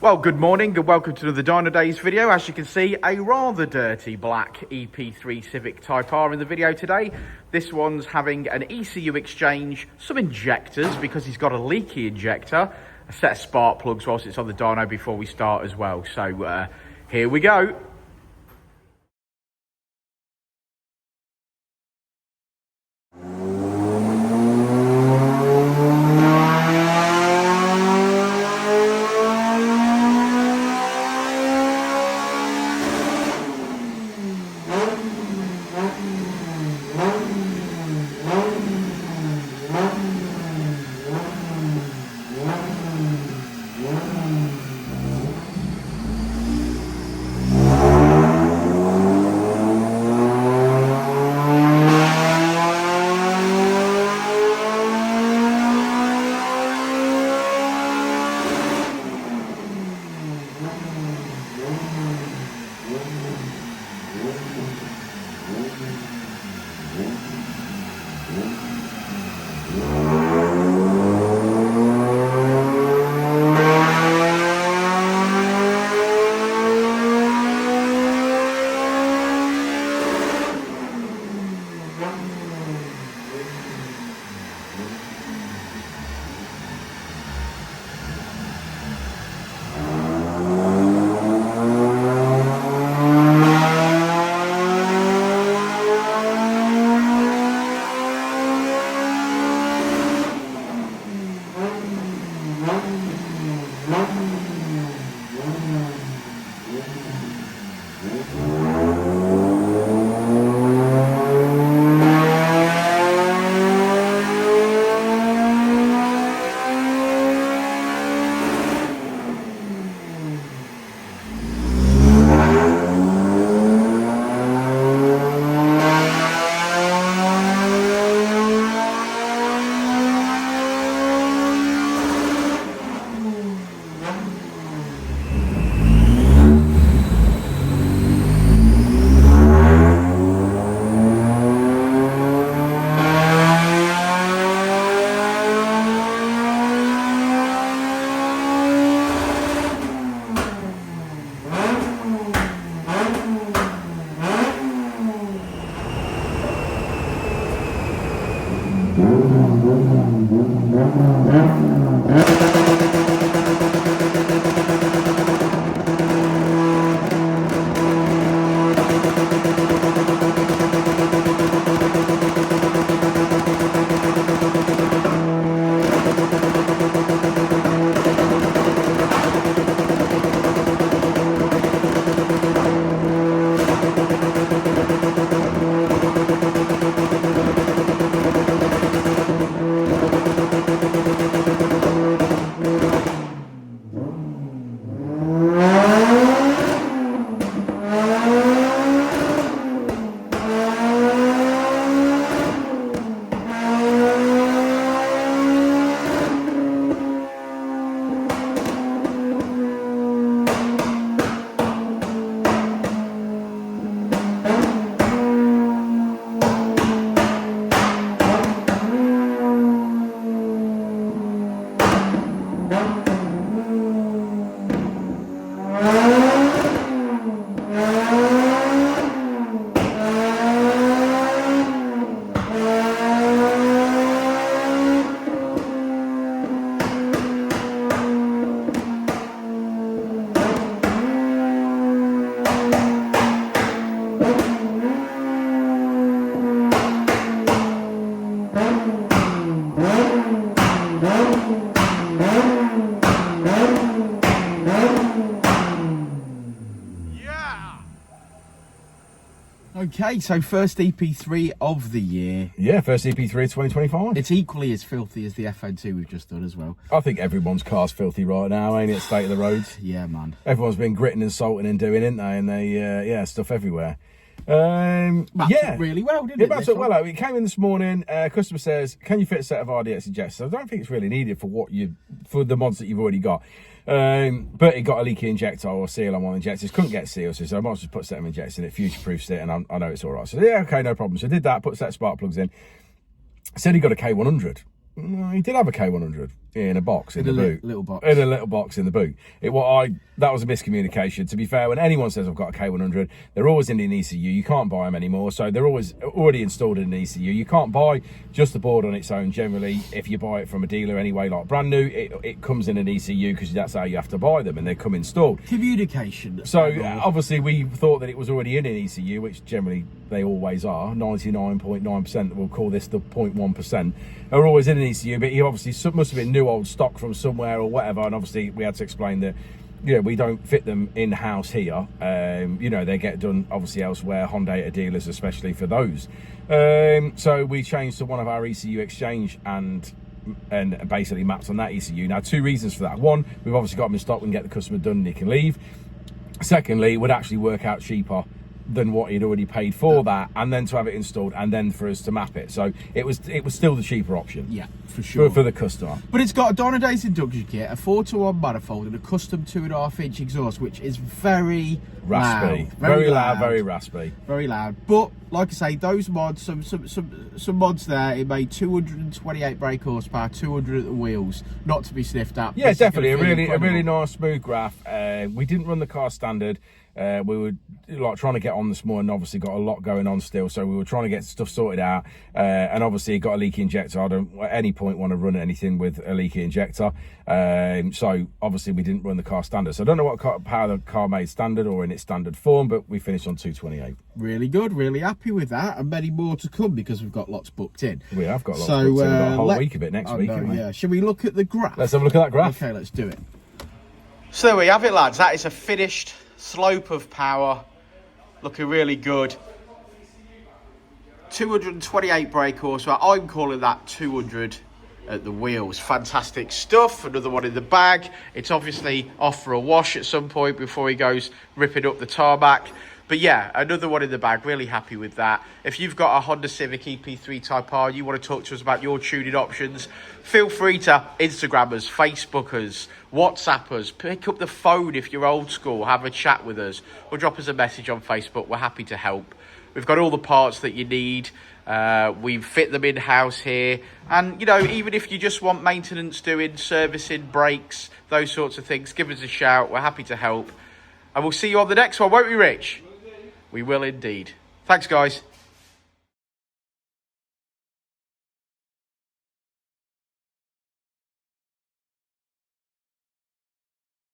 Well, good morning and welcome to the Dynodaze video. As you can see, a rather dirty black EP3 Civic Type R in the video today. This one's having an ECU exchange, some injectors because he's got a leaky injector, a set of spark plugs whilst it's on the dyno before we start as well. So here we go. Okay, so first EP3 of the year. Yeah, first EP3 of 2025. It's equally as filthy as the FO2 we've just done as well. I think everyone's car's filthy right now, ain't it? State of the roads. Yeah, man. Everyone's been gritting and salting and doing, ain't they? And they, yeah, stuff everywhere. Mapped Yeah, up really well, didn't it it? mapped up well. It came in this morning. Customer says, "Can you fit a set of RDX injectors?" I don't think it's really needed for the mods that you've already got. But it got a leaky injector or seal on one of the injectors. Couldn't get seals, so I might as well put a set of injectors in it, future-proofs it, and I know it's all right. So yeah, okay, no problem. So I did that. Put a set of spark plugs in. Said he got a K100. He did have a K100 in a box in the boot. Little box. In a little box in the boot. That was a miscommunication. To be fair, when anyone says I've got a K100, they're always in an ECU. You can't buy them anymore, so they're always already installed in an ECU. You can't buy just the board on its own. Generally, if you buy it from a dealer anyway, like brand new, it comes in an ECU because that's how you have to buy them, and they come installed. Communication. So obviously we thought that it was already in an ECU, which generally they always are. 99.9%, we'll call this the 0.1%, are always in an ECU, but he obviously must have been new old stock from somewhere or whatever, and obviously we had to explain that, you know, we don't fit them in-house here. You know, they get done obviously elsewhere, Honda dealers especially for those. So we changed to one of our ECU exchange and basically mapped on that ECU. Now, two reasons for that. One, we've obviously got them in stock, we can get the customer done and he can leave. Secondly, it would actually work out cheaper than what he'd already paid for that, and then to have it installed and then for us to map it. So it was still the cheaper option. Yeah, for sure. For the customer. But it's got a Dynodaze induction kit, a 4-to-1 manifold, and a custom 2.5-inch exhaust, which is very raspy. loud. Very loud, very raspy. Very loud. But like I say, those mods, some mods there, it made 228 brake horsepower, 200 at the wheels, not to be sniffed at. Yeah, definitely a really nice smooth graph. We didn't run the car standard. We were like trying to get on this morning, obviously got a lot going on still, so we were trying to get stuff sorted out, and obviously it got a leaky injector. I don't at any point want to run anything with a leaky injector, so obviously we didn't run the car standard. So I don't know how the car made standard or in its standard form, but we finished on 228. Really good, really happy with that, and many more to come because we've got lots booked in. We have got lots booked in. We've got a whole week of it next week, haven't we? Yeah. Shall we look at the graph? Let's have a look at that graph. Okay, let's do it. So there we have it, lads. That is a finished slope of power, looking really good. 228 brake horsepower. I'm calling that 200 at the wheels. Fantastic stuff. Another one in the bag. It's obviously off for a wash at some point before he goes ripping up the tarmac. But yeah, another one in the bag. Really happy with that. If you've got a Honda Civic Ep3 Typer, you want to talk to us about your tuning options, feel free to Instagram us, Facebook us, WhatsApp us, pick up the phone if you're old school, have a chat with us, or drop us a message on Facebook. We're happy to help. We've got all the parts that you need. We fit them in-house here. And, you know, even if you just want maintenance doing, servicing, brakes, those sorts of things, give us a shout. We're happy to help. And we'll see you on the next one, won't we, Rich? We will indeed. Thanks, guys.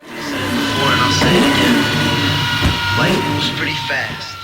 Said it before and I'll say it again. Life moves pretty fast.